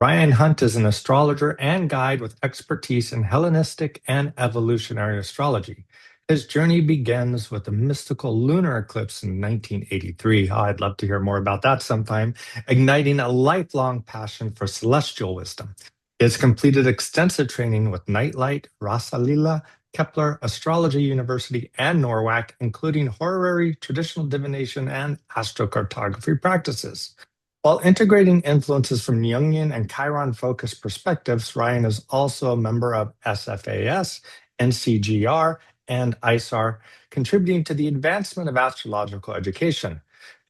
Ryan Hunt is an astrologer and guide with expertise in Hellenistic and evolutionary astrology. His journey begins with a mystical lunar eclipse in 1983. Oh, I'd love to hear more about that sometime, igniting a lifelong passion for celestial wisdom. He has completed extensive training with Nightlight, Rasa Lila, Kepler, Astrology University, and NORWAC, including horary, traditional divination, and astro-cartography practices. While integrating influences from Jungian and Chiron-focused perspectives, Ryan is also a member of SFAS, NCGR, and ISAR, contributing to the advancement of astrological education.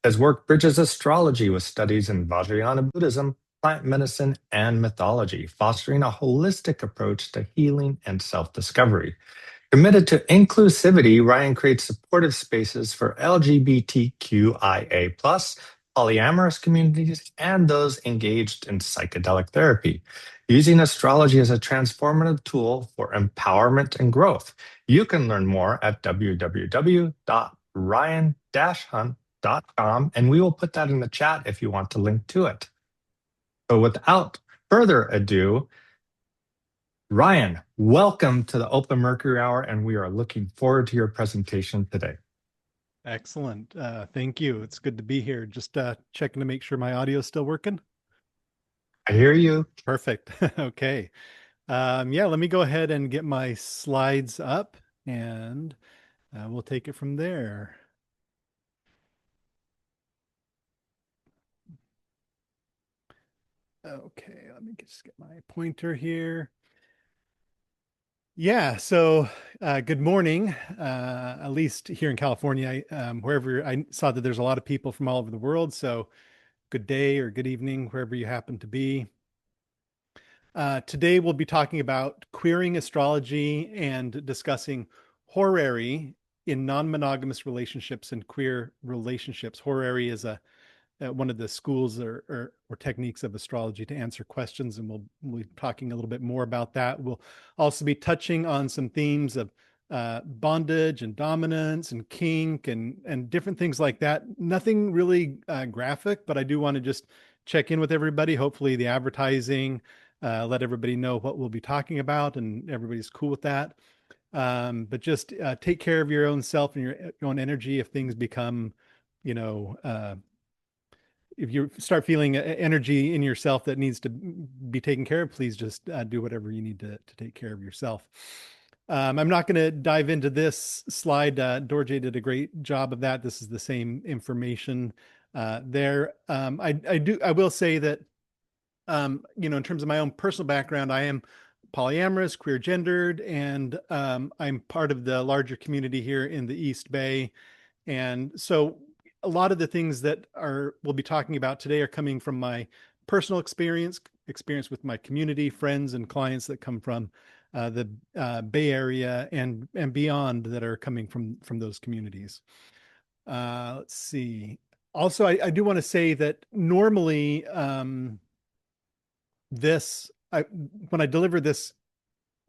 His work bridges astrology with studies in Vajrayana Buddhism, plant medicine, and mythology, fostering a holistic approach to healing and self-discovery. Committed to inclusivity, Ryan creates supportive spaces for LGBTQIA, polyamorous communities, and those engaged in psychedelic therapy, using astrology as a transformative tool for empowerment and growth. You can learn more at www.ryan-hunt.com, and we will put that in the chat if you want to link to it. So without further ado, Ryan, welcome to the Open Mercury Hour, and we are looking forward to your presentation today. Excellent. Thank you. It's good to be here. Just checking to make sure my audio is still working. I hear you. Perfect. Okay. Yeah, let me go ahead and get my slides up and we'll take it from there. Okay, let me just get my pointer here. Yeah, so good morning, at least here in California, wherever I saw that there's a lot of people from all over the world. So good day or good evening, wherever you happen to be. Today we'll be talking about queering astrology and discussing horary in non-monogamous relationships and queer relationships. Horary is one of the schools or techniques of astrology to answer questions, and we'll be talking a little bit more about that. We'll also be touching on some themes of bondage and dominance and kink and different things like that. Nothing really graphic, but I do want to just check in with everybody. Hopefully the advertising, let everybody know what we'll be talking about and everybody's cool with that. But just take care of your own self and your own energy if things become, if you start feeling energy in yourself that needs to be taken care of, please just do whatever you need to take care of yourself. I'm not going to dive into this slide. Dorje did a great job of that. This is the same information there. I will say that, in terms of my own personal background, I am polyamorous, queer gendered, and I'm part of the larger community here in the East Bay. And so a lot of the things that we'll be talking about today are coming from my personal experience with my community, friends, and clients that come from the Bay Area and beyond that are coming from those communities. Let's see. Also, I do want to say that normally when I deliver this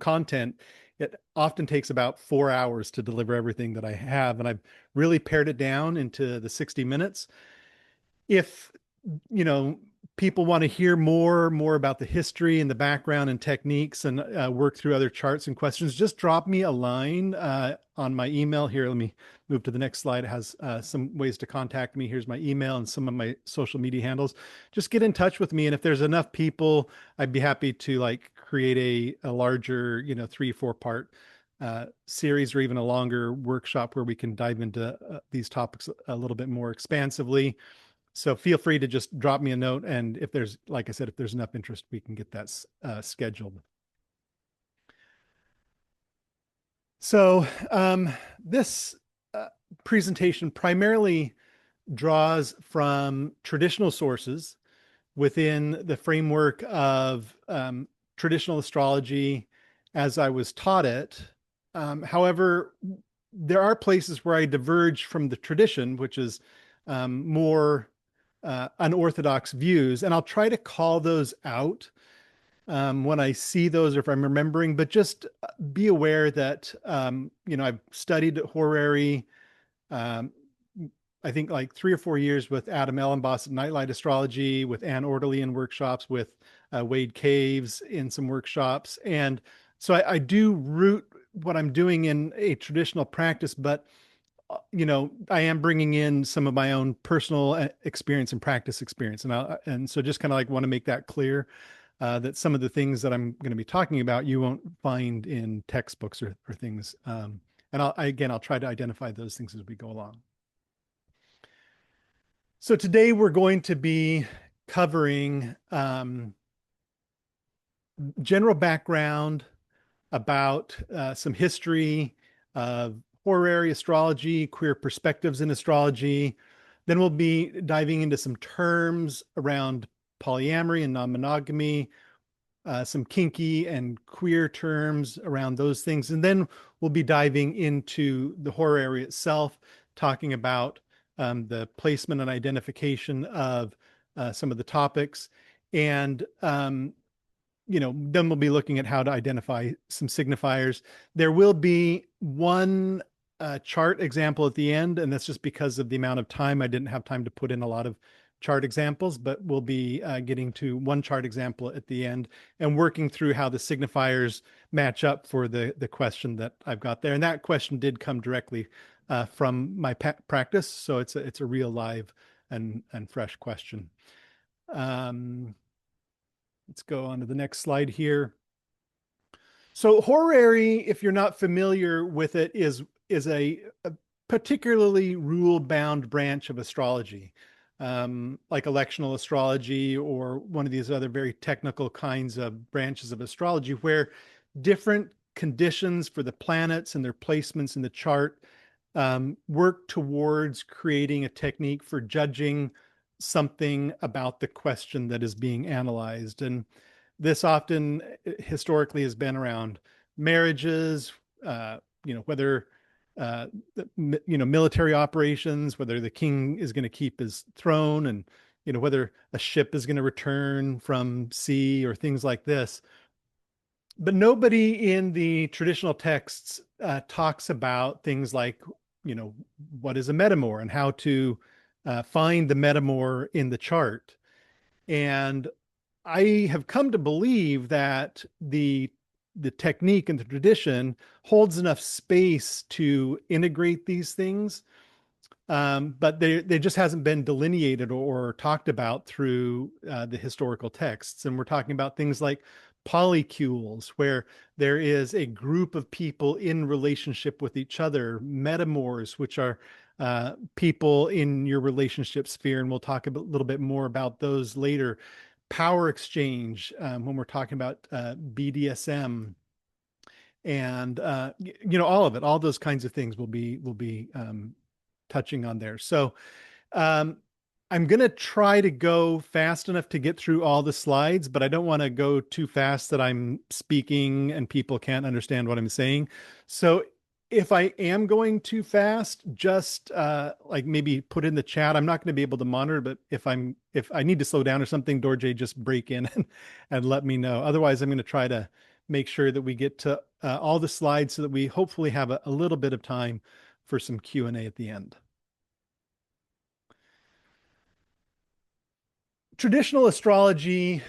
content, it often takes about 4 hours to deliver everything that I have, and I've really pared it down into the 60 minutes. If, people want to hear more about the history and the background and techniques and work through other charts and questions, just drop me a line on my email here. Let me move to the next slide. It has some ways to contact me. Here's my email and some of my social media handles. Just get in touch with me. And if there's enough people, I'd be happy to create a larger, 3-4 part series or even a longer workshop where we can dive into these topics a little bit more expansively. So feel free to just drop me a note. And if there's, like I said, if there's enough interest, we can get that scheduled. So this presentation primarily draws from traditional sources within the framework of traditional astrology as I was taught it. However, there are places where I diverge from the tradition, which is more unorthodox views, and I'll try to call those out when I see those or if I'm remembering, but just be aware that, I've studied horary, I think 3 or 4 years with Adam Ellenboss at Nightlight Astrology, with Anne Orderly in workshops, with Wade Caves in some workshops. And so I do root what I'm doing in a traditional practice, but I am bringing in some of my own personal experience and practice experience. And so just kind of like want to make that clear, that some of the things that I'm going to be talking about, you won't find in textbooks or things. And I'll try to identify those things as we go along. So today we're going to be covering general background about some history of horary astrology, queer perspectives in astrology. Then we'll be diving into some terms around polyamory and non-monogamy, some kinky and queer terms around those things. And then we'll be diving into the horary itself, talking about the placement and identification of some of the topics. And then we'll be looking at how to identify some signifiers. There will be one chart example at the end, and that's just because of the amount of time. I didn't have time to put in a lot of chart examples, but we'll be getting to one chart example at the end and working through how the signifiers match up for the question that I've got there. And that question did come directly from my practice, so it's a real live and fresh question. Let's go on to the next slide here. So horary, if you're not familiar with it, is a particularly rule-bound branch of astrology, like electional astrology or one of these other very technical kinds of branches of astrology, where different conditions for the planets and their placements in the chart work towards creating a technique for judging something about the question that is being analyzed. And this often historically has been around marriages, whether military operations, whether the king is going to keep his throne, and whether a ship is going to return from sea or things like this. But nobody in the traditional texts talks about things like what is a metamour and how to find the metamour in the chart. And I have come to believe that the technique and the tradition holds enough space to integrate these things, but they just hasn't been delineated or talked about through the historical texts. And we're talking about things like polycules, where there is a group of people in relationship with each other, metamours, which are people in your relationship sphere, and we'll talk a little bit more about those later. Power exchange, when we're talking about BDSM, and all of it, all those kinds of things we'll be touching on there. So I'm going to try to go fast enough to get through all the slides, but I don't want to go too fast that I'm speaking and people can't understand what I'm saying. So if I am going too fast, just like maybe put in the chat. I'm not going to be able to monitor, but if I need to slow down or something, Dorje, just break in and let me know. Otherwise, I'm going to try to make sure that we get to all the slides so that we hopefully have a little bit of time for some Q&A at the end. Traditional astrology,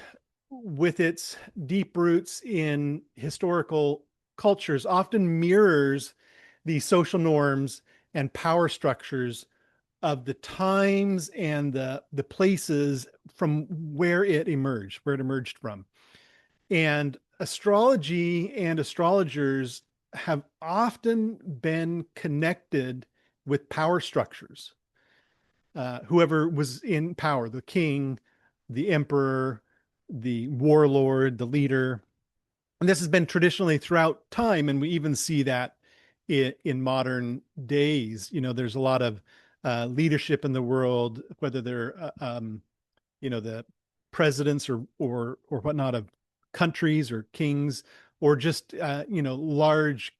with its deep roots in historical cultures, often mirrors the social norms and power structures of the times and the places from where it emerged from. And astrology and astrologers have often been connected with power structures. Whoever was in power, the king, the emperor, the warlord, the leader. And this has been traditionally throughout time, and we even see that in modern days. There's a lot of leadership in the world, whether they're the presidents or whatnot of countries or kings, or just large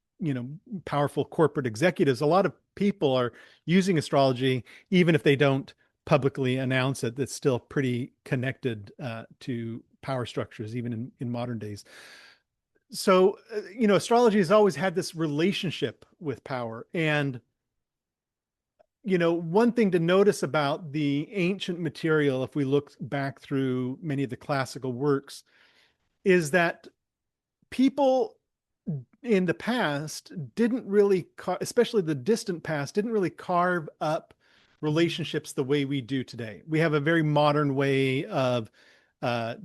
powerful corporate executives. A lot of people are using astrology, even if they don't publicly announce it. That's still pretty connected to power structures, even in modern days. So, astrology has always had this relationship with power. And, one thing to notice about the ancient material, if we look back through many of the classical works, is that people in the past didn't really, especially the distant past, didn't really carve up relationships the way we do today. We have a very modern way of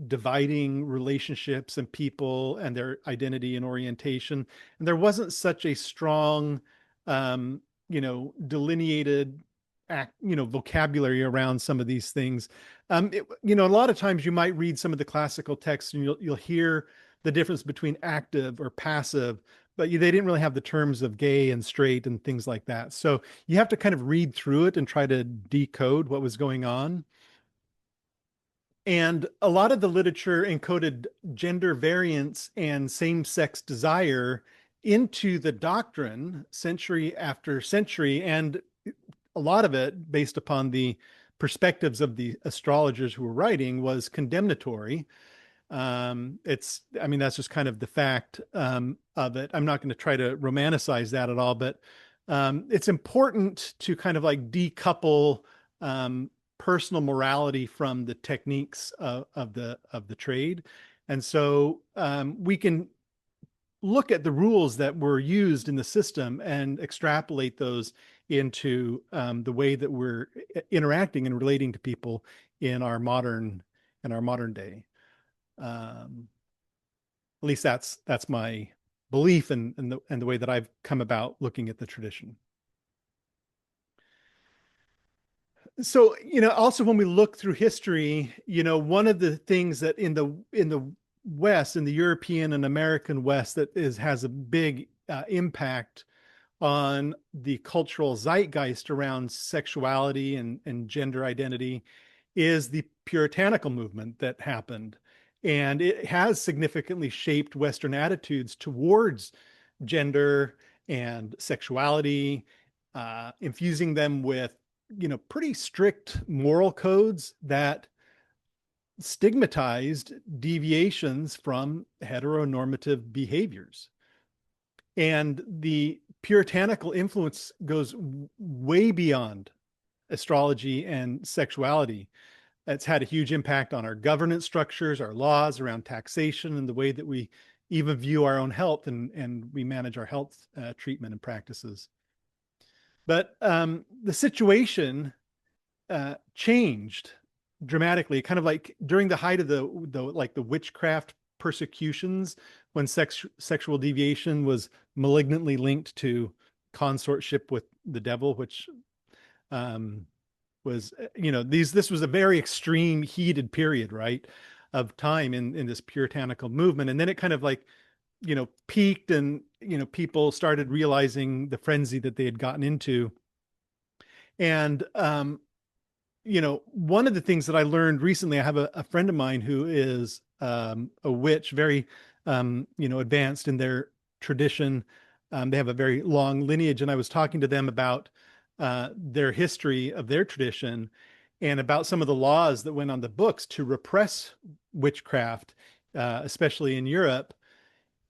dividing relationships and people and their identity and orientation. And there wasn't such a strong, delineated vocabulary around some of these things. A lot of times you might read some of the classical texts and you'll hear the difference between active or passive, but they didn't really have the terms of gay and straight and things like that. So you have to kind of read through it and try to decode what was going on. And a lot of the literature encoded gender variance and same-sex desire into the doctrine century after century, and a lot of it, based upon the perspectives of the astrologers who were writing, was condemnatory. That's just kind of the fact of it. I'm not going to try to romanticize that at all, but it's important to kind of like decouple personal morality from the techniques of the trade. And so we can look at the rules that were used in the system and extrapolate those into the way that we're interacting and relating to people in our modern day. At least that's my belief and the way that I've come about looking at the tradition. So, also when we look through history, one of the things that in the West, in the European and American West, that has a big impact on the cultural zeitgeist around sexuality and gender identity is the puritanical movement that happened. And it has significantly shaped Western attitudes towards gender and sexuality, infusing them with pretty strict moral codes that stigmatized deviations from heteronormative behaviors. And the puritanical influence goes way beyond astrology and sexuality. It's had a huge impact on our governance structures, our laws around taxation, and the way that we even view our own health and we manage our health treatment and practices. But the situation changed dramatically, kind of like during the height of the witchcraft persecutions, when sexual deviation was malignantly linked to consortship with the devil, which was, this was a very extreme, heated period, right, of time in this puritanical movement. And then it kind of like, peaked, and, people started realizing the frenzy that they had gotten into. And, one of the things that I learned recently, I have a friend of mine who is a witch, very, advanced in their tradition. They have a very long lineage. And I was talking to them about their history of their tradition and about some of the laws that went on the books to repress witchcraft, especially in Europe.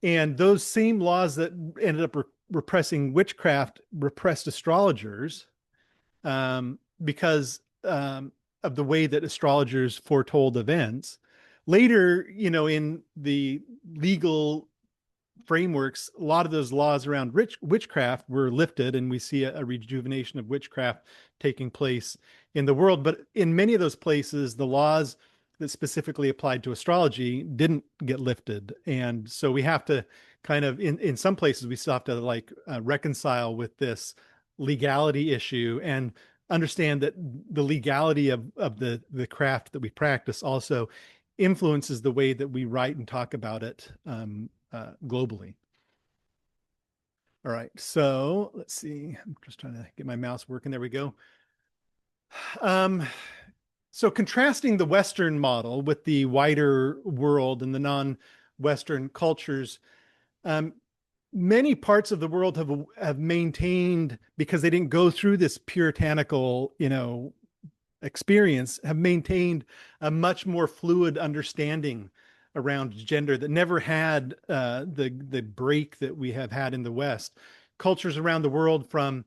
And those same laws that ended up repressing witchcraft repressed astrologers because of the way that astrologers foretold events. Later, in the legal frameworks, a lot of those laws around witchcraft were lifted, and we see a rejuvenation of witchcraft taking place in the world. But in many of those places, the laws that specifically applied to astrology didn't get lifted. And so we have to kind of, in some places, we still have to reconcile with this legality issue and understand that the legality of the craft that we practice also influences the way that we write and talk about it globally. All right, so let's see. I'm just trying to get my mouse working. There we go. So contrasting the Western model with the wider world and the non-Western cultures, many parts of the world have maintained, because they didn't go through this puritanical, experience, have maintained a much more fluid understanding around gender that never had the break that we have had in the West. Cultures around the world, from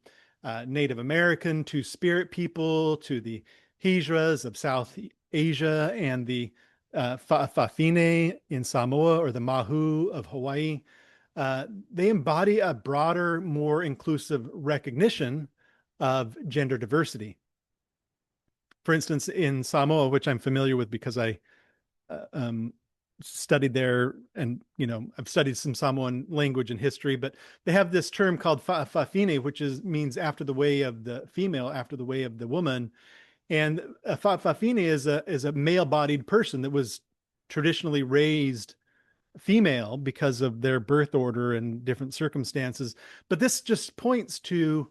Native American to spirit people to the Hijras of South Asia and the Fa'afine in Samoa or the Mahu of Hawaii. They embody a broader, more inclusive recognition of gender diversity. For instance, in Samoa, which I'm familiar with because I studied there, and I've studied some Samoan language and history, but they have this term called fa'afine, which means after the way of the female, after the way of the woman. And a fa'afine is a male-bodied person that was traditionally raised female because of their birth order and different circumstances. But this just points to,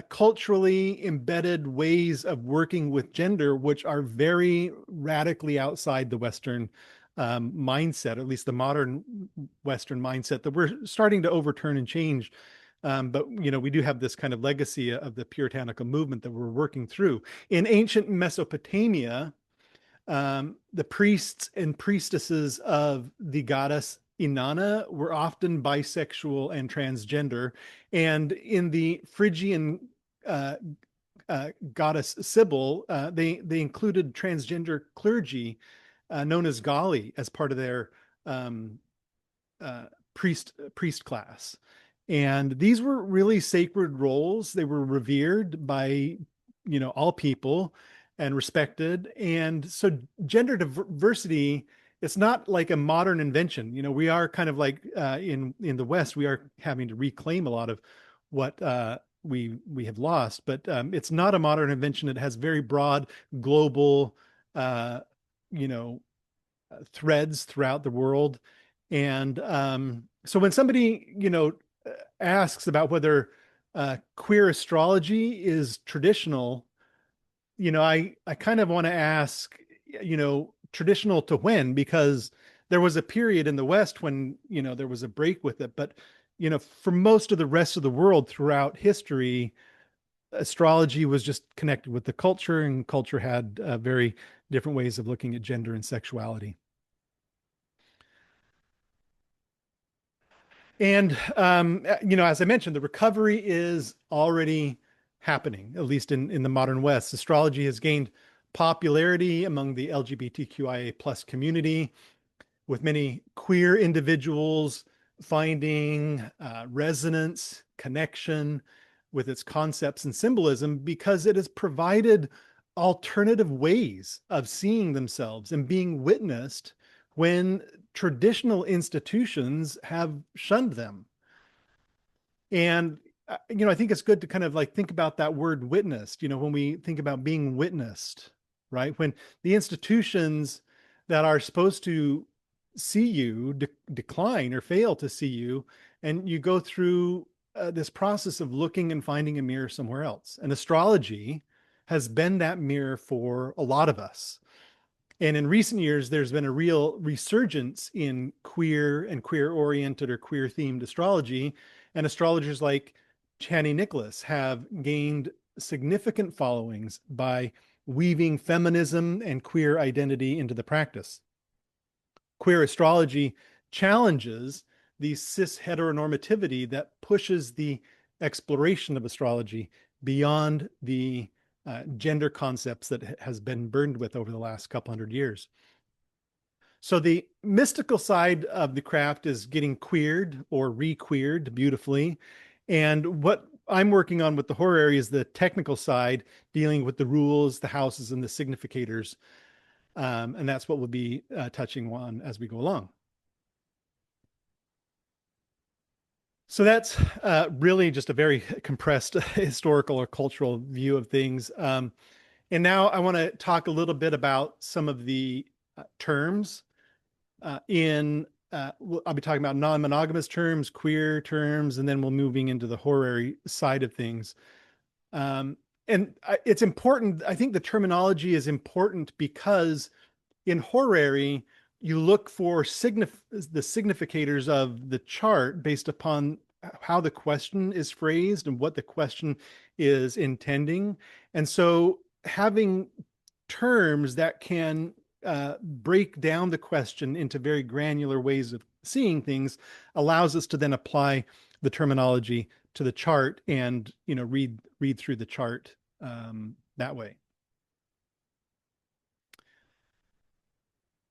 culturally embedded ways of working with gender, which are very radically outside the Western mindset, at least the modern Western mindset that we're starting to overturn and change. But we do have this kind of legacy of the puritanical movement that we're working through. In ancient Mesopotamia, the priests and priestesses of the goddess Inanna were often bisexual and transgender. And in the Phrygian goddess Sibyl, they included transgender clergy known as Gali as part of their priest class. And these were really sacred roles. They were revered by, all people and respected. And so gender diversity, it's not like a modern invention. We are kind of like in the West, we are having to reclaim a lot of what we have lost, but it's not a modern invention. It has very broad global, threads throughout the world. And so when somebody, asks about whether queer astrology is traditional, I kind of want to ask, traditional to when, because there was a period in the West when, there was a break with it. But, for most of the rest of the world throughout history, astrology was just connected with the culture, and culture had very different ways of looking at gender and sexuality. And, as I mentioned, the recovery is already happening, at least in the modern West. Astrology has gained popularity among the LGBTQIA plus community, with many queer individuals finding resonance, connection with its concepts and symbolism, because it has provided alternative ways of seeing themselves and being witnessed when traditional institutions have shunned them. And, I think it's good to kind of like think about that word witnessed, when we think about being witnessed, right? When the institutions that are supposed to see you decline or fail to see you, and you go through this process of looking and finding a mirror somewhere else. And astrology has been that mirror for a lot of us. And in recent years, there's been a real resurgence in queer and queer-oriented or queer-themed astrology. And astrologers like Chani Nicholas have gained significant followings by weaving feminism and queer identity into the practice. Queer astrology challenges the cis heteronormativity that pushes the exploration of astrology beyond the gender concepts that has been burdened with over the last couple hundred years. So the mystical side of the craft is getting queered or re-queered beautifully. And what I'm working on with the horary is the technical side, dealing with the rules, the houses, and the significators. And that's what we'll be touching on as we go along. So that's really just a very compressed historical or cultural view of things. And now I want to talk a little bit about some of the terms I'll be talking about non-monogamous terms, queer terms, and then we'll moving into the horary side of things. And it's important. I think the terminology is important because in horary, you look for the significators of the chart based upon how the question is phrased and what the question is intending. And so having terms that can break down the question into very granular ways of seeing things allows us to then apply the terminology to the chart and, read through the chart that way.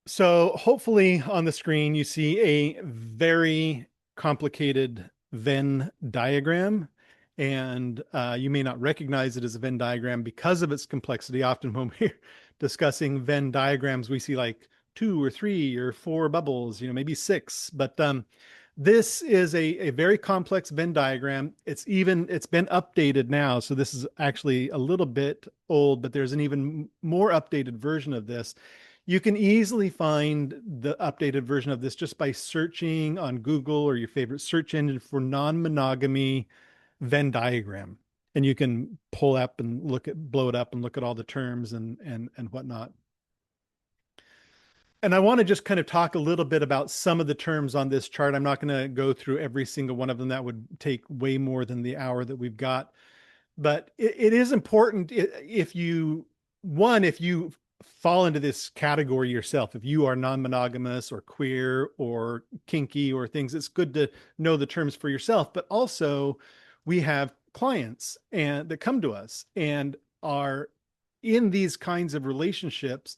So hopefully on the screen, you see a very complicated Venn diagram. And you may not recognize it as a Venn diagram because of its complexity. Often when we're discussing Venn diagrams, we see like 2 or 3 or 4 bubbles, maybe 6. But this is a very complex Venn diagram. It's been updated now. So this is actually a little bit old, but there's an even more updated version of this. You can easily find the updated version of this just by searching on Google or your favorite search engine for non-monogamy Venn diagram. And you can pull up and blow it up and look at all the terms and whatnot. And I want to just kind of talk a little bit about some of the terms on this chart. I'm not going to go through every single one of them. That would take way more than the hour that we've got. But it is important if you fall into this category yourself, if you are non-monogamous or queer or kinky or things, it's good to know the terms for yourself. But also we have clients that come to us and are in these kinds of relationships.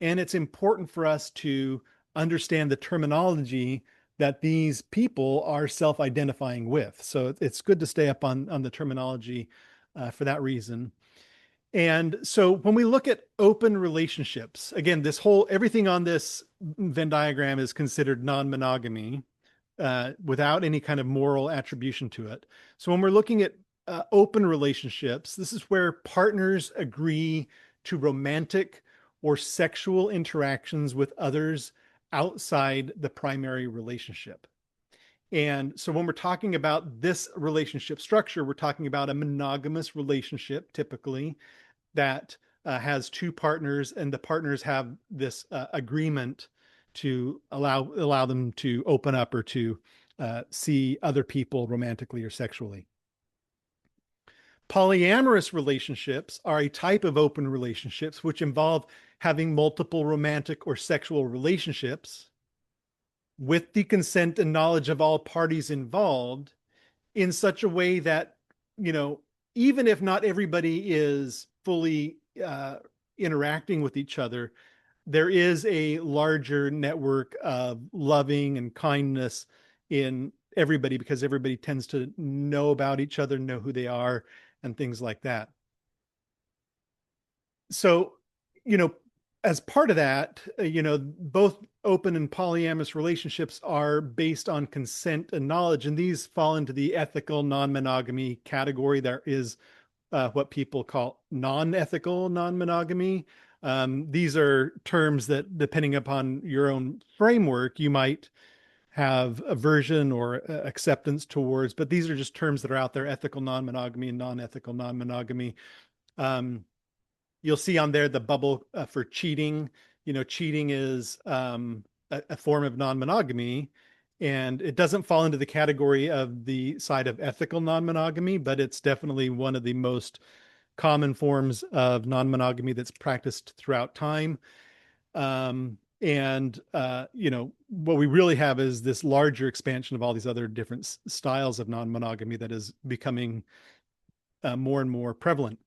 And it's important for us to understand the terminology that these people are self-identifying with. So it's good to stay up on the terminology for that reason. And so when we look at open relationships, again, everything on this Venn diagram is considered non-monogamy without any kind of moral attribution to it. So when we're looking at open relationships, this is where partners agree to romantic or sexual interactions with others outside the primary relationship. And so when we're talking about this relationship structure, we're talking about a monogamous relationship, typically, that has 2 partners, and the partners have this agreement to allow them to open up or to see other people romantically or sexually. Polyamorous relationships are a type of open relationships which involve having multiple romantic or sexual relationships with the consent and knowledge of all parties involved in such a way that, even if not everybody is fully interacting with each other, there is a larger network of loving and kindness in everybody because everybody tends to know about each other, know who they are, and things like that. So, as part of that, both open and polyamorous relationships are based on consent and knowledge, and these fall into the ethical non-monogamy category. There is what people call non-ethical non-monogamy. These are terms that, depending upon your own framework, you might have aversion or acceptance towards, but these are just terms that are out there: ethical non-monogamy and non-ethical non-monogamy. You'll see on there the bubble for cheating. Cheating is a form of non-monogamy, and it doesn't fall into the category of the side of ethical non-monogamy, but it's definitely one of the most common forms of non-monogamy that's practiced throughout time. What we really have is this larger expansion of all these other different styles of non-monogamy that is becoming more and more prevalent.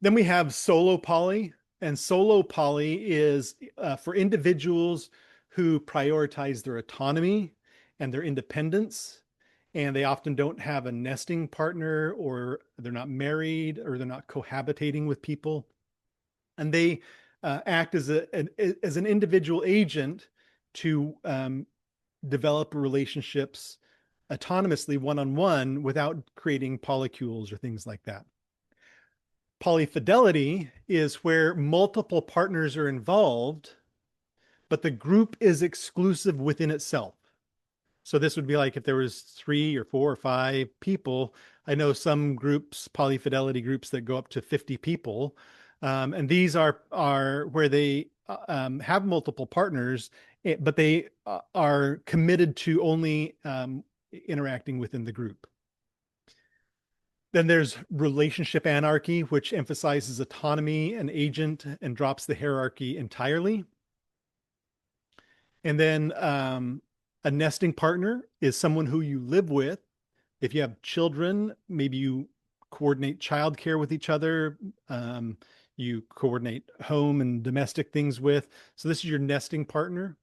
Then we have solo poly, and solo poly is for individuals who prioritize their autonomy and their independence, and they often don't have a nesting partner, or they're not married, or they're not cohabitating with people, and they act as an individual agent to develop relationships autonomously, one-on-one, without creating polycules or things like that. Polyfidelity is where multiple partners are involved, but the group is exclusive within itself. So this would be like if there was 3 or 4 or 5 people. I know some groups, polyfidelity groups, that go up to 50 people. And these are where they have multiple partners, but they are committed to only interacting within the group. Then there's relationship anarchy, which emphasizes autonomy and agent and drops the hierarchy entirely. And then a nesting partner is someone who you live with, If you have children, maybe you coordinate childcare with each other. You coordinate home and domestic things with. So this is your nesting partner.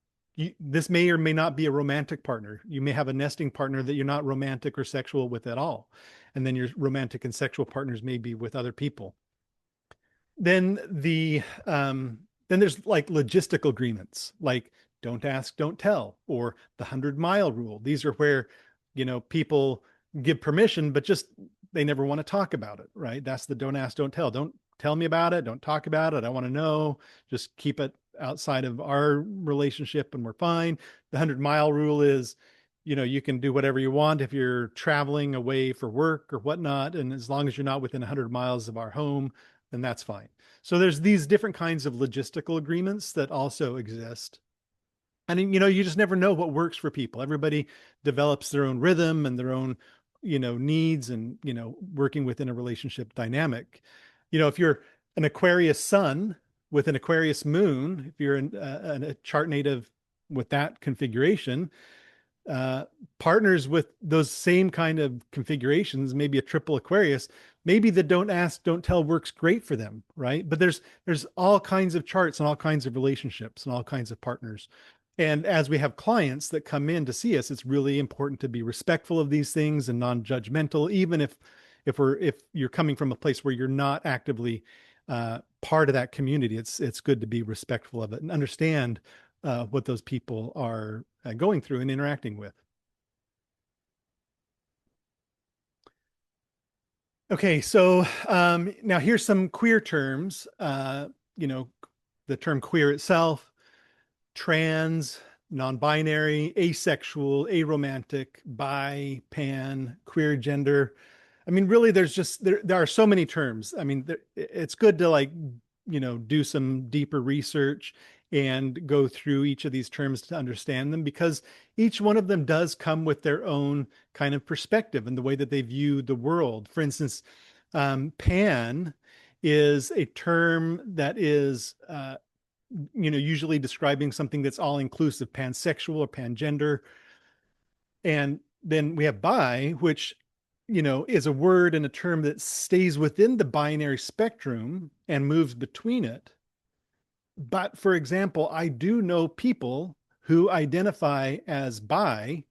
This may or may not be a romantic partner. You may have a nesting partner that you're not romantic or sexual with at all. And then your romantic and sexual partners may be with other people. Then there's like logistical agreements, like don't ask, don't tell, or the 100-mile rule. These are where, people give permission, but just they never want to talk about it, right? That's the don't ask, don't tell. Don't tell me about it. Don't talk about it. I want to know. Just keep it outside of our relationship and we're fine. The 100-mile rule is, you can do whatever you want if you're traveling away for work or whatnot. And as long as you're not within 100 miles of our home, then that's fine. So there's these different kinds of logistical agreements that also exist. And, you just never know what works for people. Everybody develops their own rhythm and their own, needs and, working within a relationship dynamic. If you're an Aquarius sun with an Aquarius moon, if you're a chart native with that configuration, partners with those same kind of configurations, maybe a triple Aquarius, maybe the don't ask, don't tell works great for them, right? But there's all kinds of charts and all kinds of relationships and all kinds of partners. And as we have clients that come in to see us, it's really important to be respectful of these things and non-judgmental, even if you're coming from a place where you're not actively part of that community. It's good to be respectful of it and understand what those people are going through and interacting with. Okay, so now here's some queer terms. The term queer itself, trans, non-binary, asexual, aromantic, bi, pan, queer gender. I mean, really, there are so many terms. I mean, it's good to do some deeper research and go through each of these terms to understand them, because each one of them does come with their own kind of perspective and the way that they view the world. For instance, pan is a term that is usually describing something that's all inclusive, pansexual or pangender. And then we have bi, which is a word and a term that stays within the binary spectrum and moves between it. But for example, I do know people who identify as bi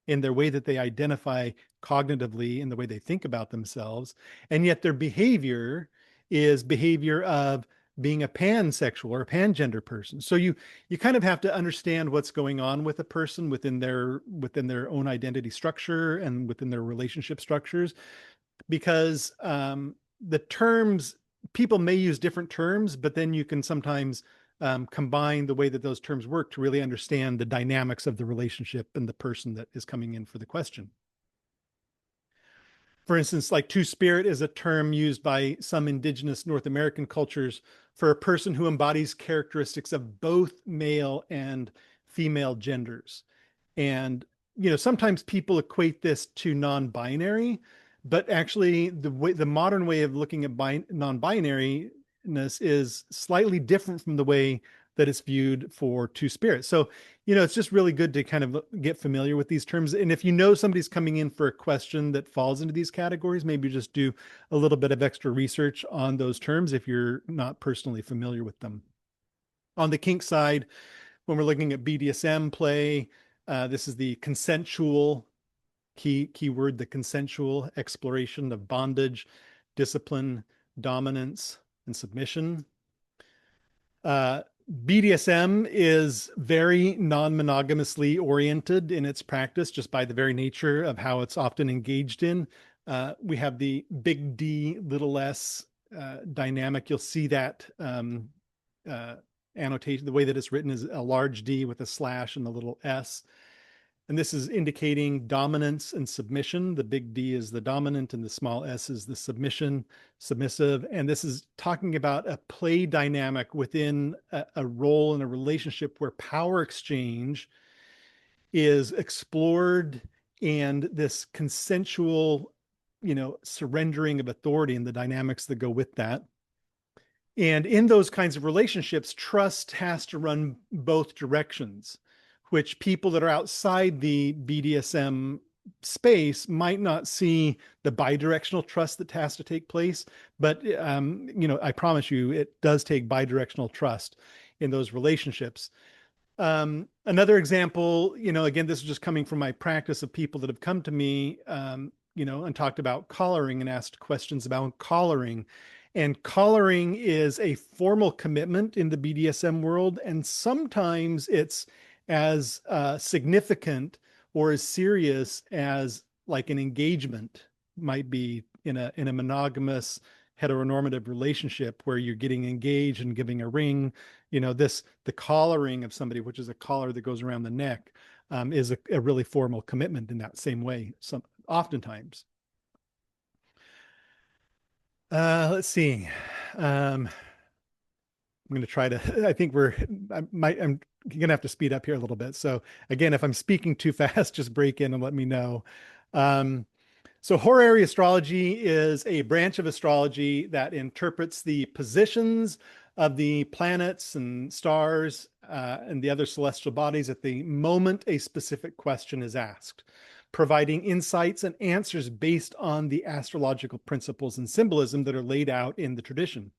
in their way that they identify cognitively, in the way they think about themselves, and yet their behavior is behavior of being a pansexual or a pangender person. So you kind of have to understand what's going on with a person within their own identity structure and within their relationship structures, because the terms, people may use different terms, but then you can sometimes combine the way that those terms work to really understand the dynamics of the relationship and the person that is coming in for the question. For instance, like two-spirit is a term used by some indigenous North American cultures for a person who embodies characteristics of both male and female genders. And, sometimes people equate this to non-binary, but actually the modern way of looking at non-binariness is slightly different from the way that it's viewed for two-spirit. So, it's just really good to kind of get familiar with these terms. And if somebody's coming in for a question that falls into these categories, maybe just do a little bit of extra research on those terms if you're not personally familiar with them. On the kink side, when we're looking at BDSM play, this is the consensual keyword, the consensual exploration of bondage, discipline, dominance, and submission. BDSM is very non-monogamously oriented in its practice, just by the very nature of how it's often engaged in. We have the big D, little s dynamic. You'll see that annotation, the way that it's written is a large D with a slash and a little s. And this is indicating dominance and submission. The big D is the dominant and the small s is the submissive. And this is talking about a play dynamic within a role in a relationship where power exchange is explored and this consensual, surrendering of authority and the dynamics that go with that. And in those kinds of relationships, trust has to run both directions, which people that are outside the BDSM space might not see the bidirectional trust that has to take place, but I promise you, it does take bidirectional trust in those relationships. Another example, again, this is just coming from my practice of people that have come to me, and talked about collaring and asked questions about collaring. And collaring is a formal commitment in the BDSM world, and sometimes it's as significant or as serious as like an engagement might be in a monogamous heteronormative relationship where you're getting engaged and giving a ring. The collaring of somebody, which is a collar that goes around the neck, is a really formal commitment in that same way, oftentimes. Let's see. I'm going to try to, I think I'm going to have to speed up here a little bit. So again, if I'm speaking too fast, just break in and let me know. So horary astrology is a branch of astrology that interprets the positions of the planets and stars and the other celestial bodies at the moment a specific question is asked, providing insights and answers based on the astrological principles and symbolism that are laid out in the tradition.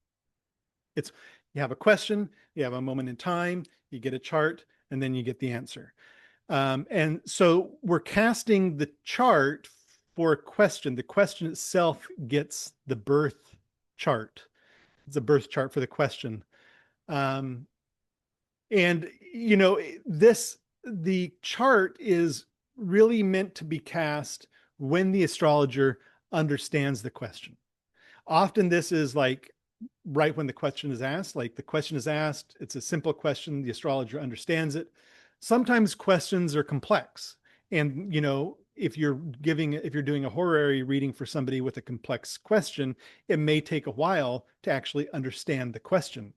You have a question, you have a moment in time, you get a chart, and then you get the answer. And so we're casting the chart for a question. The question itself gets the birth chart. It's a birth chart for the question. And the chart is really meant to be cast when the astrologer understands the question. Often this is like right when the question is asked, like the question is asked, it's a simple question, the astrologer understands it. Sometimes questions are complex. And, if you're doing a horary reading for somebody with a complex question, it may take a while to actually understand the question.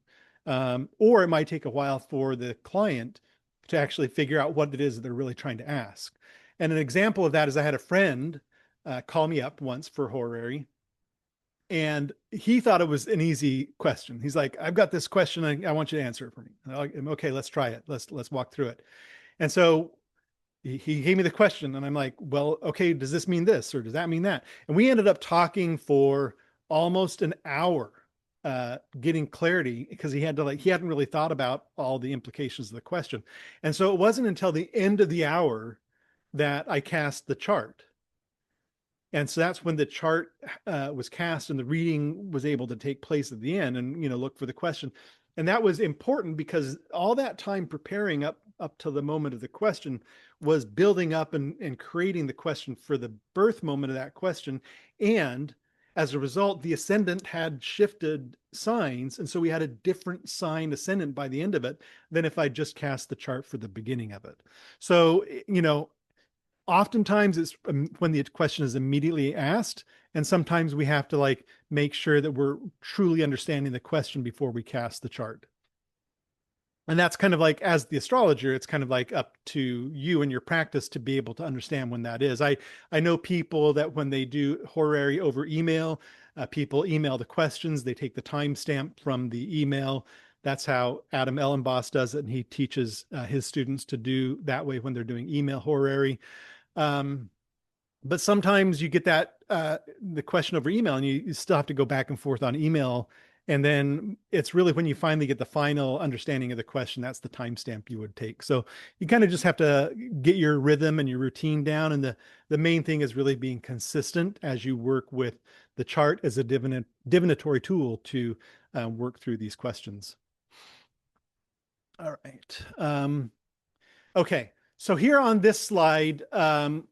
Or it might take a while for the client to actually figure out what it is that they're really trying to ask. And an example of that is I had a friend call me up once for horary, and he thought it was an easy question. He's like, I've got this question. I want you to answer it for me. I'm okay, let's try it. Let's walk through it. And so he gave me the question and I'm like, well, okay, does this mean this or does that mean that? And we ended up talking for almost an hour, getting clarity because he hadn't really thought about all the implications of the question. And so it wasn't until the end of the hour that I cast the chart. And so that's when the chart was cast and the reading was able to take place at the end and, look for the question. And that was important because all that time preparing up to the moment of the question was building up and creating the question for the birth moment of that question. And as a result, the ascendant had shifted signs. And so we had a different sign ascendant by the end of it than if I just cast the chart for the beginning of it. So, oftentimes it's when the question is immediately asked, and sometimes we have to make sure that we're truly understanding the question before we cast the chart. And that's kind of like, as the astrologer, it's kind of like up to you and your practice to be able to understand when that is. I know people that when they do horary over email, people email the questions, they take the timestamp from the email. That's how Adam Ellenboss does it, and he teaches his students to do that way when they're doing email horary. But sometimes you get that the question over email and you still have to go back and forth on email. And then it's really when you finally get the final understanding of the question, that's the timestamp you would take. So you kind of just have to get your rhythm and your routine down. And the main thing is really being consistent as you work with the chart as a divinatory tool to work through these questions. All right. Okay. So here on this slide, I'm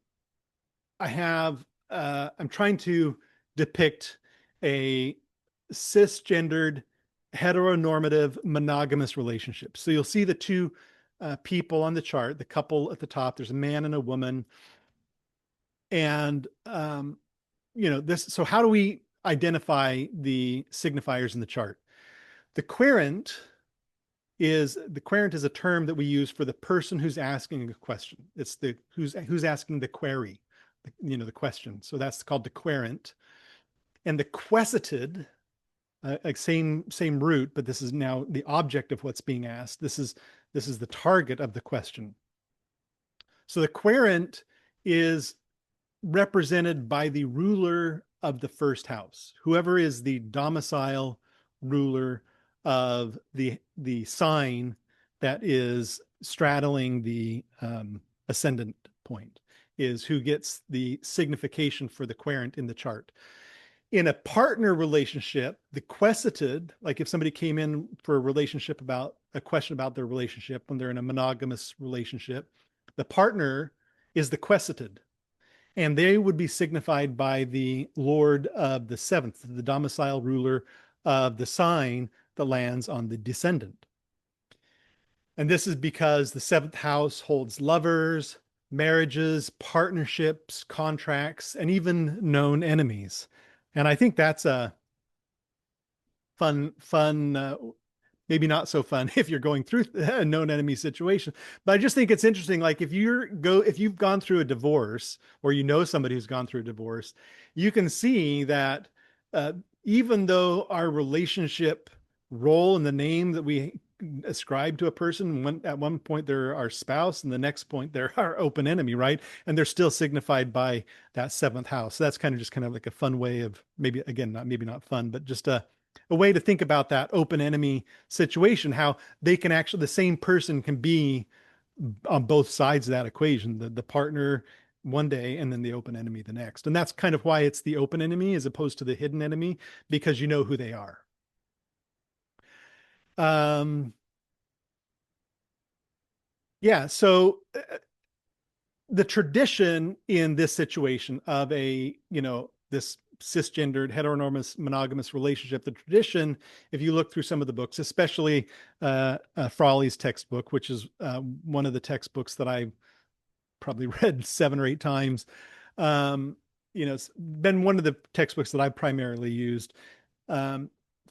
trying to depict a cisgendered, heteronormative, monogamous relationship. So you'll see the two people on the chart, the couple at the top, there's a man and a woman. And, so how do we identify the signifiers in the chart? The querent is a term that we use for the person who's asking a question. It's who's asking the query, the question. So that's called the querent. And the quesited, same root, but this is now the object of what's being asked. This is the target of the question. So the querent is represented by the ruler of the first house, whoever is the domicile ruler of the sign that is straddling the ascendant point, is who gets the signification for the querent in the chart. In a partner relationship, the questited, like if somebody came in for a relationship about a question about their relationship when they're in a monogamous relationship, the partner is the questited, and they would be signified by the lord of the seventh, the domicile ruler of the sign that lands on the descendant. And this is because the seventh house holds lovers, marriages, partnerships, contracts, and even known enemies. And I think that's a fun, maybe not so fun if you're going through a known enemy situation. But I just think it's interesting. Like if you've gone through a divorce, or you know somebody who's gone through a divorce, you can see that even though our relationship role in the name that we ascribe to a person, at one point they're our spouse, and the next point they're our open enemy, right? And they're still signified by that seventh house. So that's kind of like a fun way of, maybe again, maybe not fun, but just a way to think about that open enemy situation, how they can actually, the same person can be on both sides of that equation, the partner one day and then the open enemy the next. And that's kind of why it's the open enemy as opposed to the hidden enemy, because you know who they are. Yeah, so the tradition in this situation of this cisgendered heteronormous monogamous relationship, the tradition, if you look through some of the books, especially Frawley's textbook, which is one of the textbooks that I probably read 7 or 8 times, it's been one of the textbooks that I've primarily used.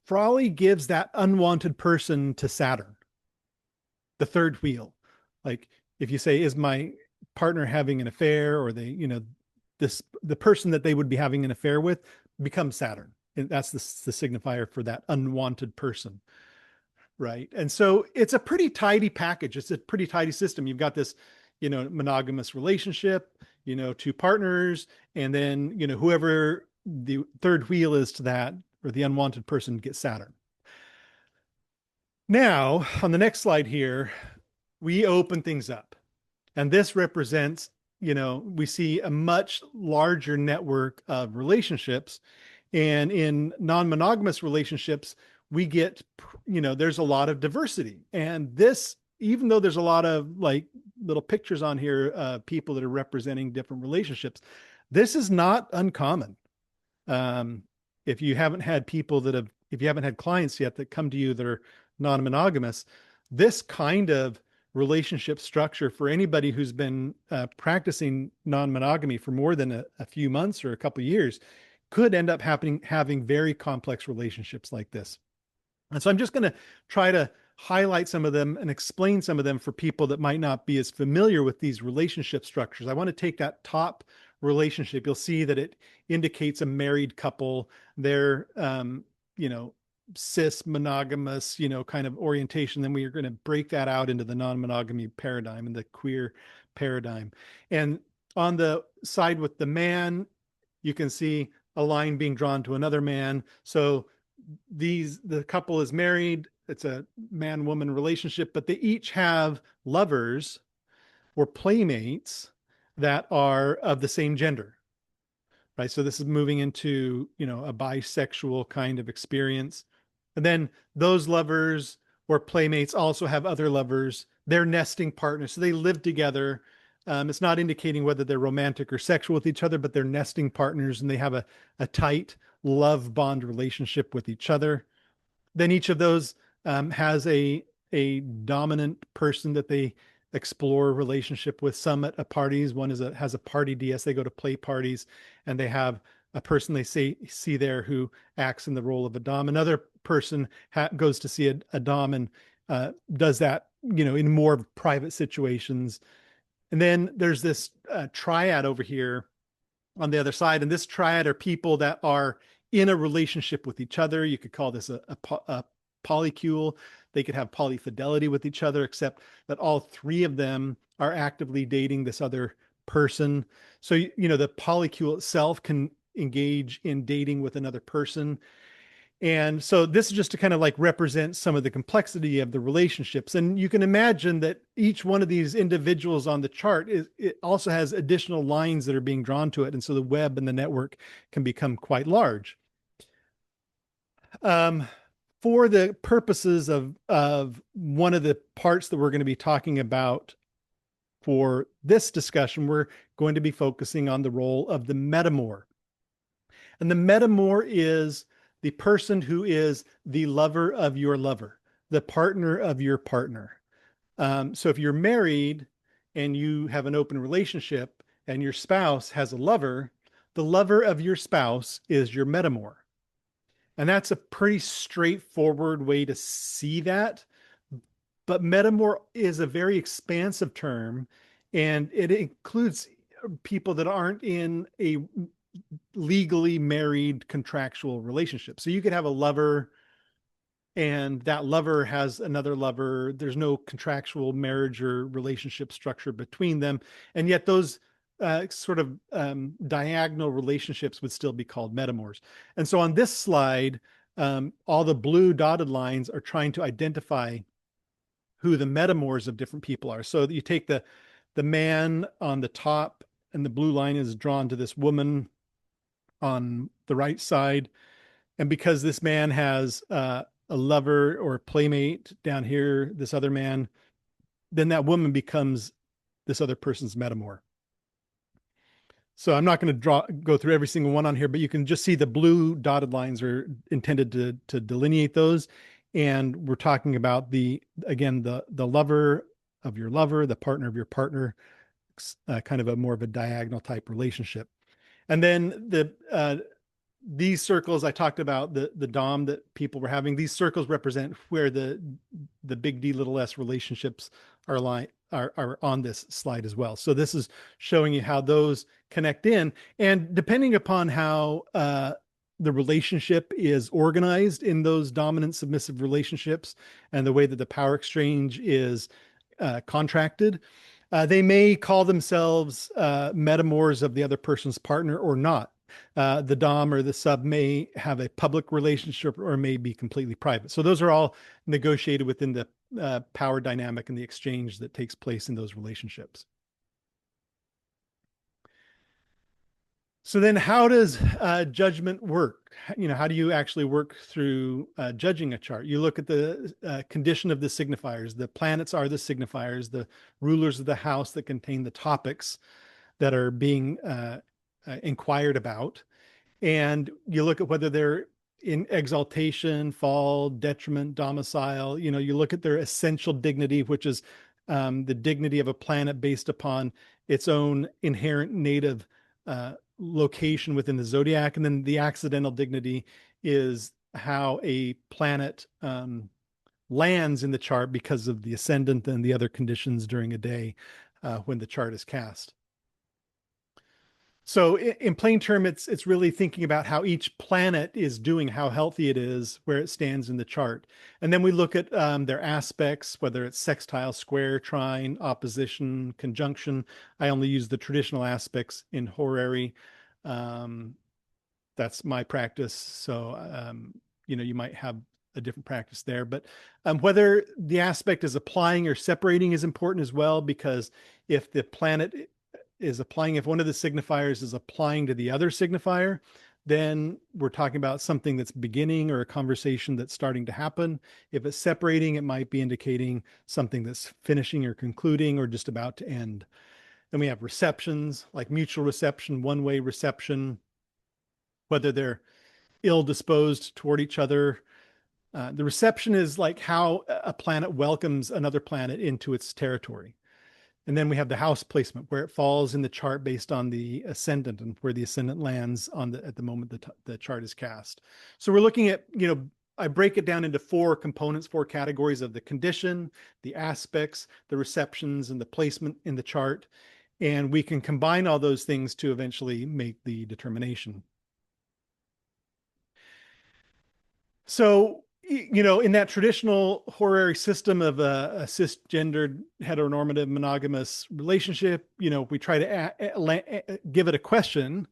Frawley gives that unwanted person to Saturn, the third wheel. Like if you say, is my partner having an affair, or the person that they would be having an affair with becomes Saturn. And that's the signifier for that unwanted person. Right. And so it's a pretty tidy package. It's a pretty tidy system. You've got this, monogamous relationship, 2 partners, and then, whoever the third wheel is to that, or the unwanted person, gets Saturn. Now, on the next slide here, we open things up. And this represents, we see a much larger network of relationships. And in non-monogamous relationships, we get, there's a lot of diversity. And this, even though there's a lot of like little pictures on here, people that are representing different relationships, this is not uncommon. If you haven't had clients yet that come to you that are non-monogamous, this kind of relationship structure for anybody who's been practicing non-monogamy for more than a few months or a couple of years could end up having very complex relationships like this. And so I'm just going to try to highlight some of them and explain some of them for people that might not be as familiar with these relationship structures. I want to take that top relationship. You'll see that it indicates a married couple. They're, cis monogamous, kind of orientation. Then we are going to break that out into the non-monogamy paradigm and the queer paradigm. And on the side with the man, you can see a line being drawn to another man. So the couple is married. It's a man-woman relationship, but they each have lovers or playmates that are of the same gender. Right. So this is moving into, a bisexual kind of experience. And then those lovers or playmates also have other lovers. They're nesting partners. So they live together. It's not indicating whether they're romantic or sexual with each other, but they're nesting partners, and they have a tight love bond relationship with each other. Then each of those has a dominant person that they explore a relationship with. Some at parties. One has a party DS. They go to play parties, and they have a person they see there who acts in the role of a dom. Another person goes to see a dom and does that, in more private situations. And then there's this triad over here on the other side. And this triad are people that are in a relationship with each other. You could call this a polycule. They could have polyfidelity with each other, except that all 3 of them are actively dating this other person. So, the polycule itself can engage in dating with another person. And so this is just to kind of like represent some of the complexity of the relationships. And you can imagine that each one of these individuals on the chart it also has additional lines that are being drawn to it. And so the web and the network can become quite large. For the purposes of one of the parts that we're going to be talking about for this discussion, we're going to be focusing on the role of the metamour. And the metamour is the person who is the lover of your lover, the partner of your partner. So if you're married and you have an open relationship and your spouse has a lover, the lover of your spouse is your metamour. And that's a pretty straightforward way to see that. But metamour is a very expansive term, and it includes people that aren't in a legally married contractual relationship. So you could have a lover and that lover has another lover. There's no contractual marriage or relationship structure between them. And yet those sort of diagonal relationships would still be called metamours. And so on this slide, all the blue dotted lines are trying to identify who the metamours of different people are. So you take the man on the top, and the blue line is drawn to this woman on the right side. And because this man has a lover or a playmate down here, this other man, then that woman becomes this other person's metamour. So I'm not going to go through every single one on here, but you can just see the blue dotted lines are intended to delineate those. And we're talking about the lover of your lover, the partner of your partner, kind of a more of a diagonal type relationship. And then these circles, I talked about the dom that people were having. These circles represent where the big D little s relationships are on this slide as well. So this is showing you how those connect in. And depending upon how the relationship is organized in those dominant submissive relationships and the way that the power exchange is contracted, they may call themselves metamours of the other person's partner or not. The dom or the sub may have a public relationship or may be completely private. So those are all negotiated within the power dynamic and the exchange that takes place in those relationships. So then how does judgment work? How do you actually work through judging a chart? You look at the condition of the signifiers. The planets are the signifiers, the rulers of the house that contain the topics that are being inquired about. And you look at whether they're in exaltation, fall, detriment, domicile. You look at their essential dignity, which is the dignity of a planet based upon its own inherent native location within the zodiac. And then the accidental dignity is how a planet lands in the chart because of the ascendant and the other conditions during a day when the chart is cast. So in plain term, it's really thinking about how each planet is doing, how healthy it is, where it stands in the chart. And then we look at their aspects, whether it's sextile, square, trine, opposition, conjunction. I only use the traditional aspects in horary. That's my practice. So, you might have a different practice there. But whether the aspect is applying or separating is important as well, because if the planet is applying, if one of the signifiers is applying to the other signifier, then we're talking about something that's beginning or a conversation that's starting to happen. If it's separating, it might be indicating something that's finishing or concluding or just about to end. Then we have receptions, like mutual reception, one-way reception, whether they're ill-disposed toward each other. The reception is like how a planet welcomes another planet into its territory. And then we have the house placement, where it falls in the chart based on the ascendant and where the ascendant lands at the moment the chart is cast. So we're looking at, I break it down into four components, four categories of the condition, the aspects, the receptions, and the placement in the chart. And we can combine all those things to eventually make the determination. So in that traditional horary system of a cisgendered heteronormative monogamous relationship, we try to give it a question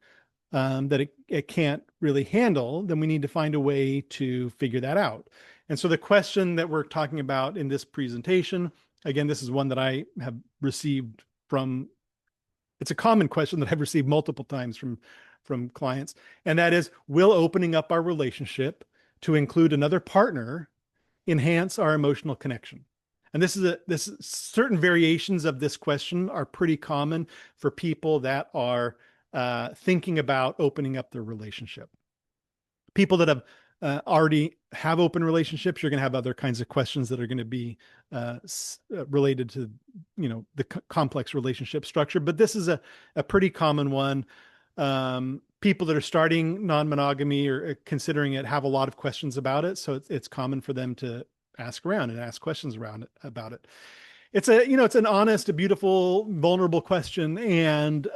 that it can't really handle, then we need to find a way to figure that out. And so the question that we're talking about in this presentation, again, this is one that I have received it's a common question that I've received multiple times from clients. And that is, will opening up our relationship to include another partner enhance our emotional connection? And this certain variations of this question are pretty common for people that are thinking about opening up their relationship. People that have already have open relationships, you're going to have other kinds of questions that are going to be related to, the complex relationship structure. But this is a pretty common one. People that are starting non-monogamy or considering it have a lot of questions about it. So it's common for them to ask around and ask questions about it. It's an honest, a beautiful, vulnerable question. And,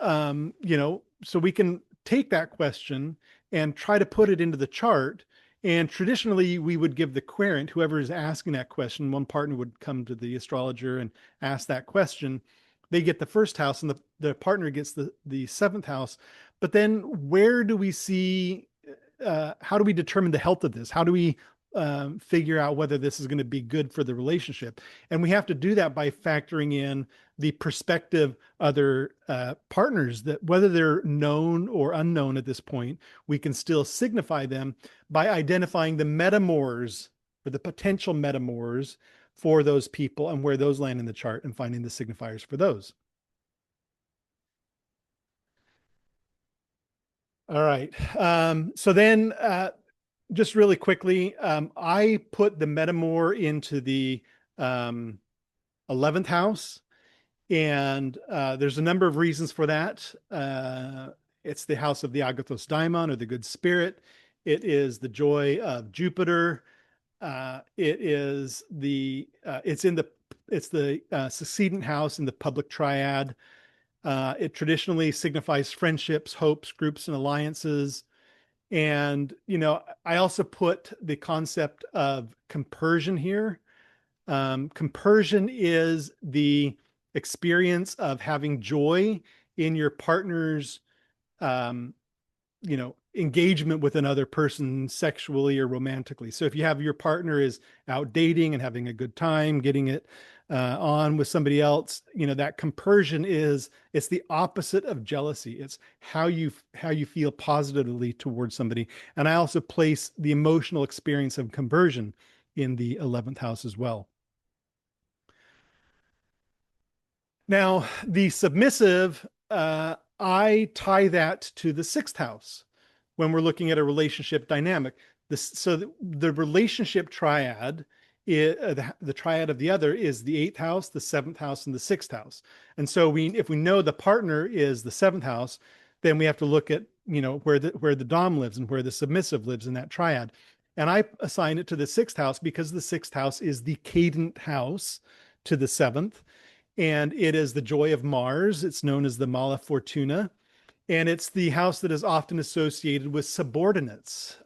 so we can take that question and try to put it into the chart. And traditionally, we would give the querent, whoever is asking that question, one partner would come to the astrologer and ask that question. They get the first house and the partner gets the seventh house. But then where do we see, how do we determine the health of this? How do we figure out whether this is going to be good for the relationship? And we have to do that by factoring in the prospective other partners, that whether they're known or unknown at this point, we can still signify them by identifying the metamours or the potential metamours for those people and where those land in the chart and finding the signifiers for those. All right. So then just really quickly, I put the metamour into the 11th house. And there's a number of reasons for that. It's the house of the agathos daimon, or the good spirit. It is the joy of Jupiter. It's the succedent house in the public triad. It traditionally signifies friendships, hopes, groups, and alliances. And, I also put the concept of compersion here. Compersion is the experience of having joy in your partner's, engagement with another person sexually or romantically. So if you have your partner is out dating and having a good time, getting it on with somebody else, that compersion it's the opposite of jealousy. It's how you feel positively towards somebody. And I also place the emotional experience of compersion in the 11th house as well. Now, the submissive, I tie that to the 6th house when we're looking at a relationship dynamic. So the relationship triad, the triad of the other is the 8th house, the 7th house, and the 6th house. And so if we know the partner is the 7th house, then we have to look at where the dom lives and where the submissive lives in that triad. And I assign it to the 6th house because the 6th house is the cadent house to the 7th. And it is the joy of Mars. It's known as the Mala Fortuna. And it's the house that is often associated with subordinates,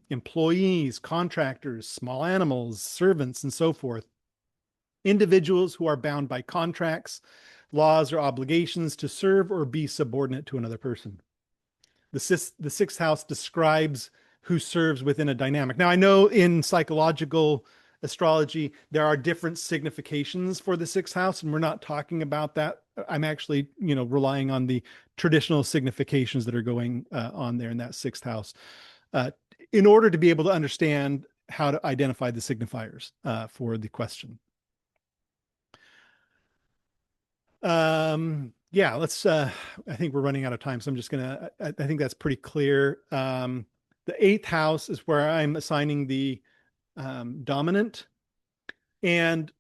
employees, contractors, small animals, servants, and so forth. Individuals who are bound by contracts, laws, or obligations to serve or be subordinate to another person. The 6th house describes who serves within a dynamic. Now, I know in psychological astrology, there are different significations for the 6th house, and we're not talking about that. I'm actually, relying on the traditional significations that are going on there in that 6th house in order to be able to understand how to identify the signifiers for the question. Yeah, let's, I think we're running out of time, so I'm just gonna, I think that's pretty clear. The 8th house is where I'm assigning the dominant. And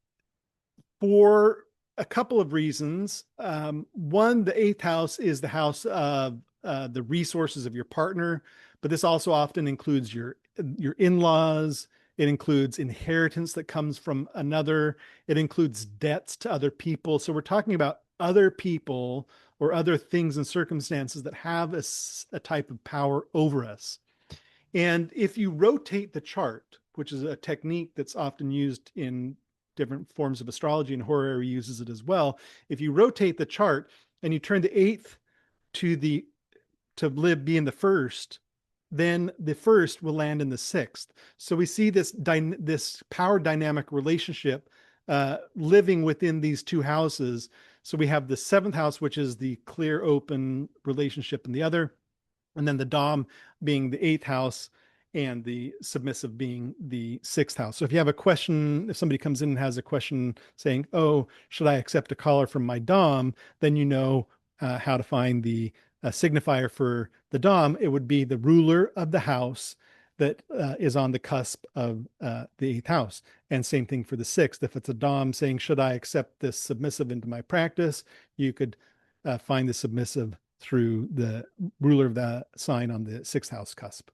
for a couple of reasons, one, the 8th house is the house of the resources of your partner, but this also often includes your in-laws. It includes inheritance that comes from another. It includes debts to other people. So we're talking about other people or other things and circumstances that have a type of power over us. And if you rotate the chart which is a technique that's often used in different forms of astrology, and Horary uses it as well. If you rotate the chart and you turn the eighth to be in the first, then the first will land in the sixth. So we see this power dynamic relationship living within these two houses. So we have the seventh house, which is the clear open relationship in the other, and then the Dom being the eighth house, and the submissive being the sixth house. So if you have a question, if somebody comes in and has a question saying, oh, should I accept a caller from my Dom? Then you know how to find the signifier for the Dom. It would be the ruler of the house that is on the cusp of the eighth house. And same thing for the sixth. If it's a Dom saying, should I accept this submissive into my practice? You could find the submissive through the ruler of the sign on the sixth house cusp.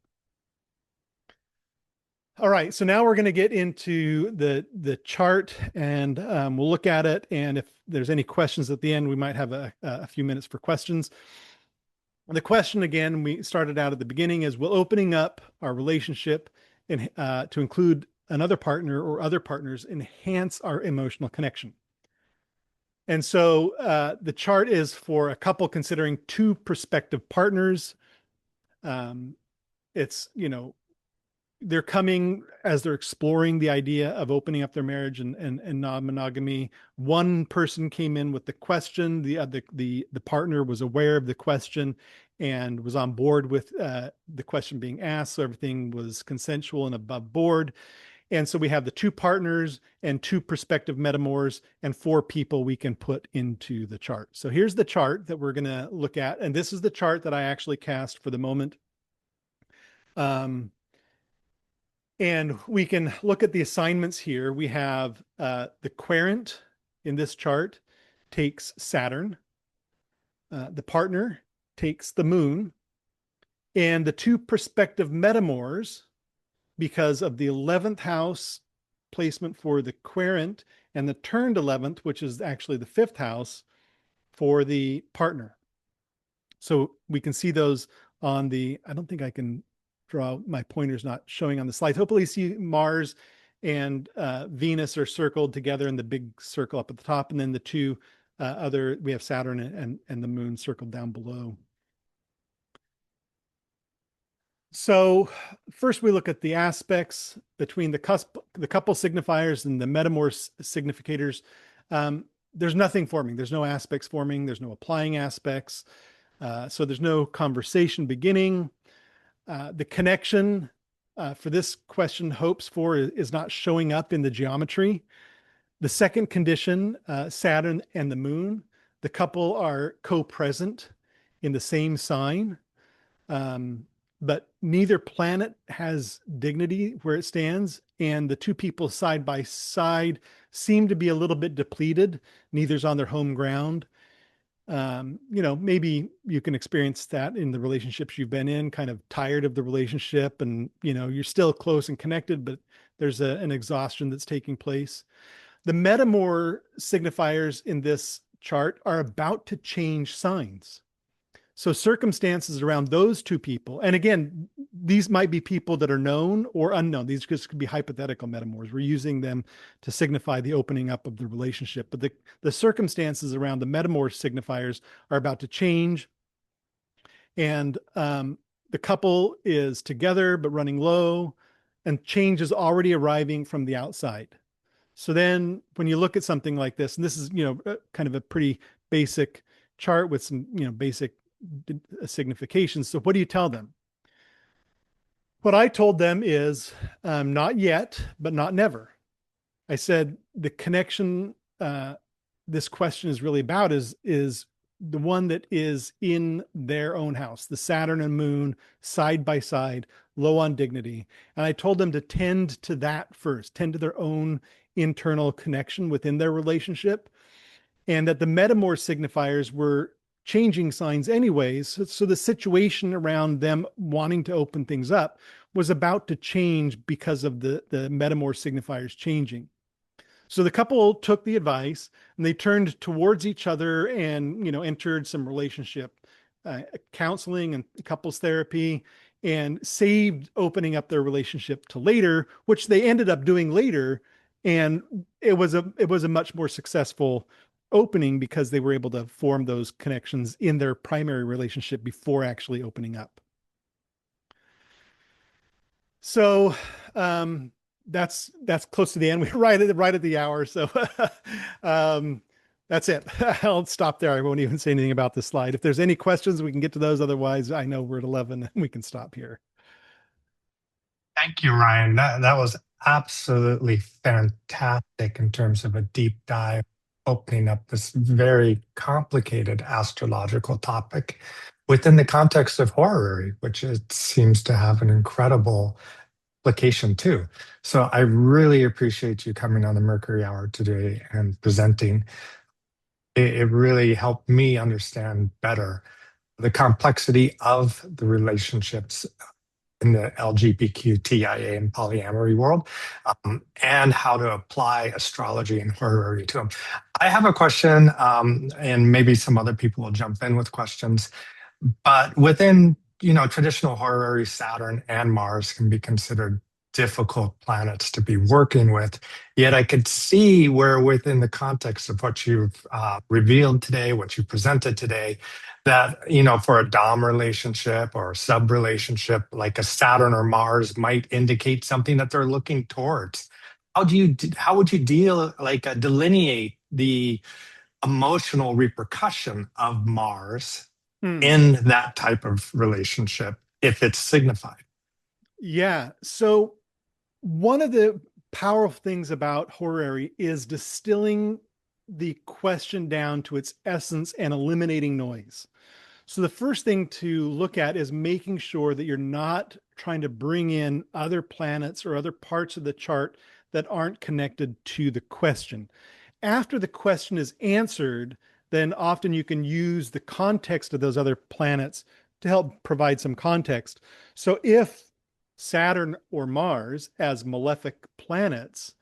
All right, so now we're going to get into the chart, and we'll look at it. And if there's any questions at the end, we might have a few minutes for questions. The question, again, we started out at the beginning, is will opening up our relationship and to include another partner or other partners enhance our emotional connection? And so the chart is for a couple considering two prospective partners. It's, they're coming as they're exploring the idea of opening up their marriage and non-monogamy. One person came in with the question, the partner was aware of the question and was on board with the question being asked, so everything was consensual and above board. And so we have the two partners and two prospective metamours and four people we can put into the chart. So here's the chart that we're going to look at, and this is the chart that I actually cast for the moment. And we can look at the assignments here. We have the querent in this chart takes Saturn. The partner takes the moon. And the two prospective metamours, because of the 11th house placement for the querent and the turned 11th, which is actually the 5th house for the partner. So we can see those on the, I don't think I can draw, my pointer's not showing on the slide. Hopefully you see Mars and Venus are circled together in the big circle up at the top, and then the two we have Saturn and the moon circled down below. So first we look at the aspects between the couple signifiers and the metamours significators. There's nothing forming. There's no aspects forming. There's no applying aspects. So there's no conversation beginning. The connection for this question hopes for is not showing up in the geometry. The second condition, Saturn and the moon, the couple are co-present in the same sign, but neither planet has dignity where it stands, and the two people side by side seem to be a little bit depleted. Neither's on their home ground. Maybe you can experience that in the relationships you've been in, kind of tired of the relationship, and, you're still close and connected, but there's an exhaustion that's taking place. The metamour signifiers in this chart are about to change signs. So circumstances around those two people, and again, these might be people that are known or unknown. These just could be hypothetical metamours. We're using them to signify the opening up of the relationship. But the circumstances around the metamour signifiers are about to change. And the couple is together but running low, and change is already arriving from the outside. So then when you look at something like this, and this is, kind of a pretty basic chart with some, basic significations. So what do you tell them? What I told them is not yet, but not never. I said the connection this question is really about is the one that is in their own house, the Saturn and moon side by side, low on dignity. And I told them to tend to that first, tend to their own internal connection within their relationship, and that the metamour signifiers were changing signs anyways. So the situation around them wanting to open things up was about to change because of the metamour signifiers changing. So the couple took the advice and they turned towards each other and, entered some relationship counseling and couples therapy. and saved opening up their relationship to later, which they ended up doing later. And it was a much more successful opening because they were able to form those connections in their primary relationship before actually opening up. So that's close to the end. We're right at the hour. So that's it. I'll stop there. I won't even say anything about this slide. If there's any questions, we can get to those. Otherwise, I know we're at 11 and we can stop here. Thank you, Ryan. That was absolutely fantastic in terms of a deep dive, opening up this very complicated astrological topic within the context of horary, which it seems to have an incredible application too. So I really appreciate you coming on the Mercury Hour today and presenting. It really helped me understand better the complexity of the relationships in the LGBTQIA and polyamory world, and how to apply astrology and horary to them. I have a question, and maybe some other people will jump in with questions. But within, traditional horary, Saturn and Mars can be considered difficult planets to be working with. Yet I could see where within the context of what you've revealed today, what you presented today, that, for a dom relationship or a sub relationship, like a Saturn or Mars might indicate something that they're looking towards. How would you delineate the emotional repercussion of Mars in that type of relationship if it's signified? Yeah. So one of the powerful things about horary is distilling the question down to its essence and eliminating noise. So the first thing to look at is making sure that you're not trying to bring in other planets or other parts of the chart that aren't connected to the question. After the question is answered, then often you can use the context of those other planets to help provide some context. So if Saturn or Mars as malefic planets,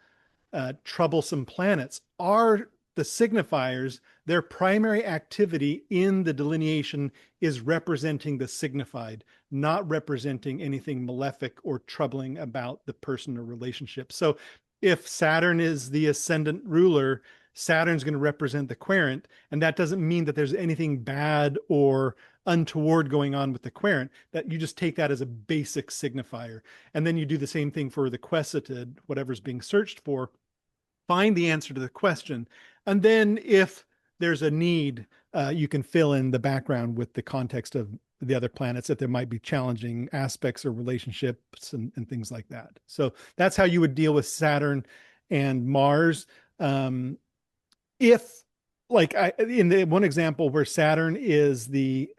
troublesome planets, are the signifiers, their primary activity in the delineation is representing the signified, not representing anything malefic or troubling about the person or relationship. So if Saturn is the ascendant ruler, Saturn's going to represent the querent, and that doesn't mean that there's anything bad or untoward going on with the querent, that you just take that as a basic signifier. And then you do the same thing for the querceted, whatever's being searched for, find the answer to the question. And then if there's a need, you can fill in the background with the context of the other planets, that there might be challenging aspects or relationships and things like that. So that's how you would deal with Saturn and Mars. If in the one example where Saturn is the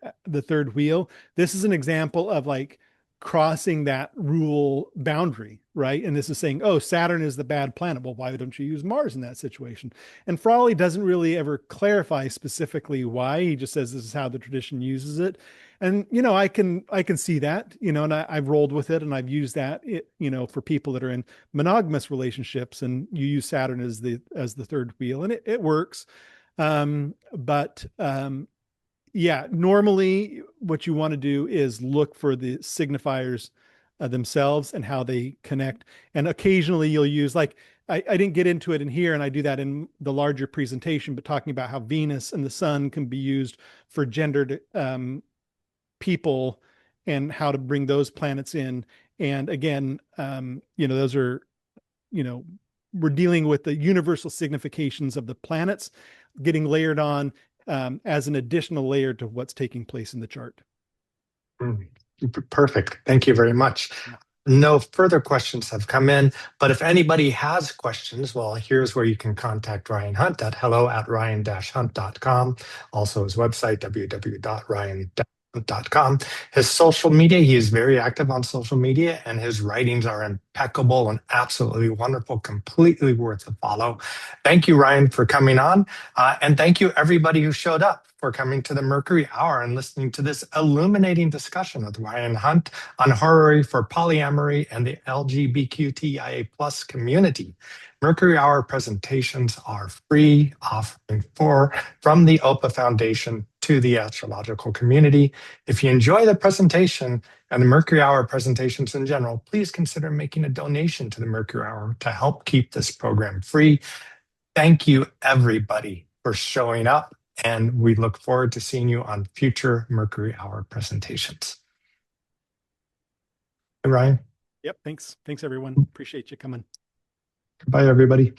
third wheel, this is an example of crossing that rule boundary, right? And this is saying, oh, Saturn is the bad planet. Well, why don't you use Mars in that situation? And Frawley doesn't really ever clarify specifically why. He just says this is how the tradition uses it. And, I can see that, and I've rolled with it, and I've used that, for people that are in monogamous relationships, and you use Saturn as the third wheel, and it works. Yeah, normally what you want to do is look for the signifiers themselves and how they connect. And occasionally you'll use, I didn't get into it in here, and I do that in the larger presentation, but talking about how Venus and the sun can be used for gendered people and how to bring those planets in. And again, those are, we're dealing with the universal significations of the planets getting layered on as an additional layer to what's taking place in the chart. Perfect. Thank you very much. No further questions have come in, but if anybody has questions, well, here's where you can contact Ryan Hunt at hello@ryan-hunt.com. Also his website, www.ryan.com. His social media, he is very active on social media, and his writings are impeccable and absolutely wonderful, completely worth a follow. Thank you, Ryan, for coming on. And thank you, everybody who showed up, for coming to the Mercury Hour and listening to this illuminating discussion with Ryan Hunt on horary for polyamory and the LGBTQIA plus community. Mercury Hour presentations are free, offering from the OPA Foundation to to the astrological community. If you enjoy the presentation and the Mercury Hour presentations in general, please consider making a donation to the Mercury Hour to help keep this program free. Thank you, everybody, for showing up, and we look forward to seeing you on future Mercury Hour presentations. Hey, Ryan. Yep. Thanks. Thanks, everyone. Appreciate you coming. Bye, everybody.